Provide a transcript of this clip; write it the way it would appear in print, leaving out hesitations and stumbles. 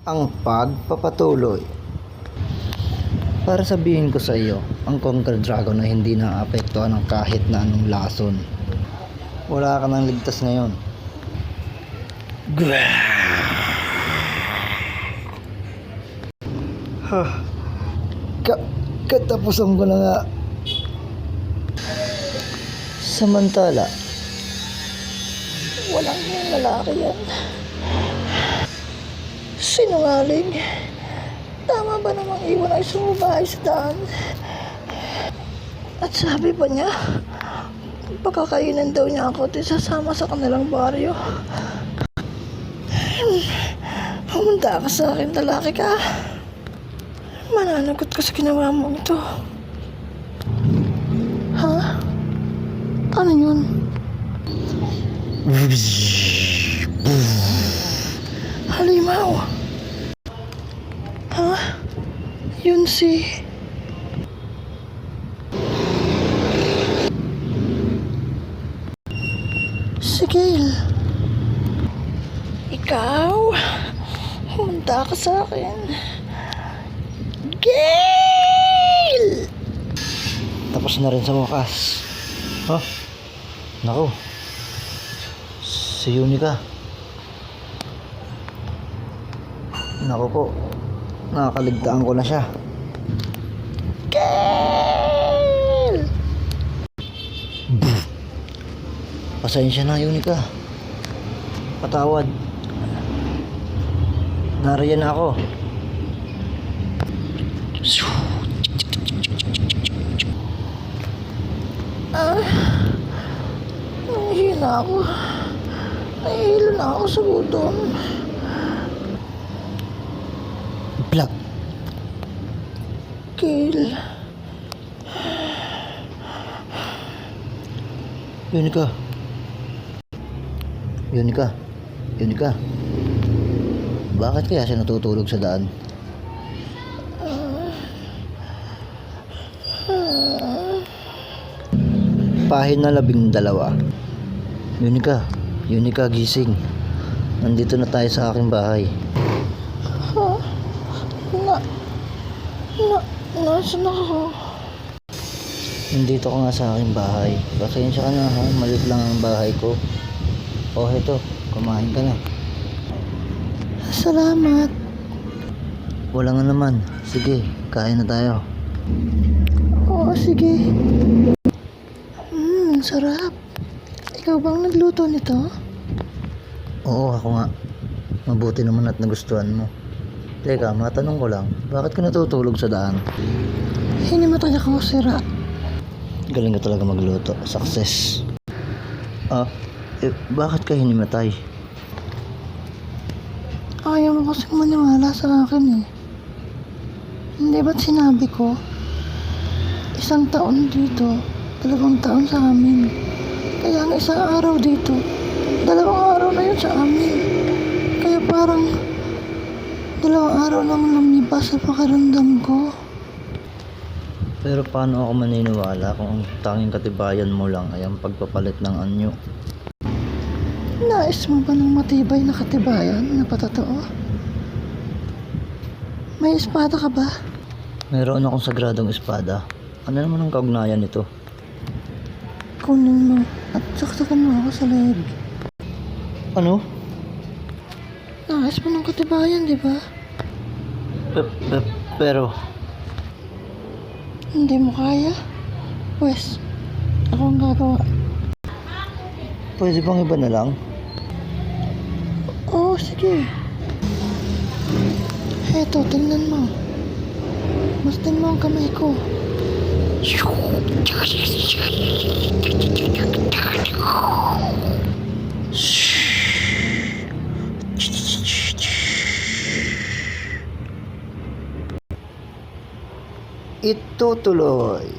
Ang pagpapatuloy. Para sabihin ko sa iyo, ang Conquer Dragon na hindi naapektuhan ng kahit na anong lason. Wala ka nang ligtas ngayon. Katapusan ko na nga. Samantala, walang yung lalaki yan. Sinungaling. Tama ba namang iwan ay sumubahay sa daan? At sabi pa niya, pagkakainan daw niya ako at isasama sa kanilang baryo. Humanda ka sa akin, lalaki ka. Mananagot ka sa ginawa mo ito. Ha? Ano yun? Halimaw. Ha? Yun si... si Gale. Ikaw? Humanda ka sa akin. Gale! Tapos na rin sa wakas. Huh? Naku. Si Yunika. Naku po. Nakakaligtaan ko na siya. Gale! Pasensya na, Yunika. Patawad. Nariyan na ako. Nahihina ako. Nahihilo na ako sa gutom. Black. Gale. Yunika. Yunika. Yunika. Bakit kaya siya natutulog sa daan? Pahina 12. Yunika. Yunika, gising. Nandito na tayo sa aking bahay. Nasaan ako? Nandito ka nga sa aking bahay. Pasensya ka na ha, maliit lang ang bahay ko. Oh, heto, kumain ka na. Salamat. Wala nga naman. Sige, kain na tayo. Oo, sige. Sarap. Ikaw bang nagluto nito? Oo, ako nga. Mabuti naman at nagustuhan mo. Teka, matanong ko lang, bakit ka natutulog sa daan? Hinimatay ako, sira. Galing ka talaga magluto. Success. Bakit ka hinimatay? Ayaw mo kasing maniwala sa akin eh. Hindi ba't sinabi ko? 1 taon dito, 2 taon sa amin. Kaya ang 1 araw dito, 2 araw na yun sa amin. Kaya parang 2 araw naman lumipas sa pakiramdam ko. Pero paano ako maniniwala kung ang tanging katibayan mo lang ay ang pagpapalit ng anyo? Nais mo ba ng matibay na katibayan na patotoo? May espada ka ba? Mayroon akong sagradong espada. Ano naman ang kaugnayan nito? Kunin mo at saksakan mo ako sa leeg. Ano? Nais mo ng katibayan, di ba? Pero... hindi mo kaya? Pwes, ako ang gagawa. Pwede bang iba na lang? Oo, sige. Heto, tingnan mo. Mastin mo ang kamay ko. Itutuloy.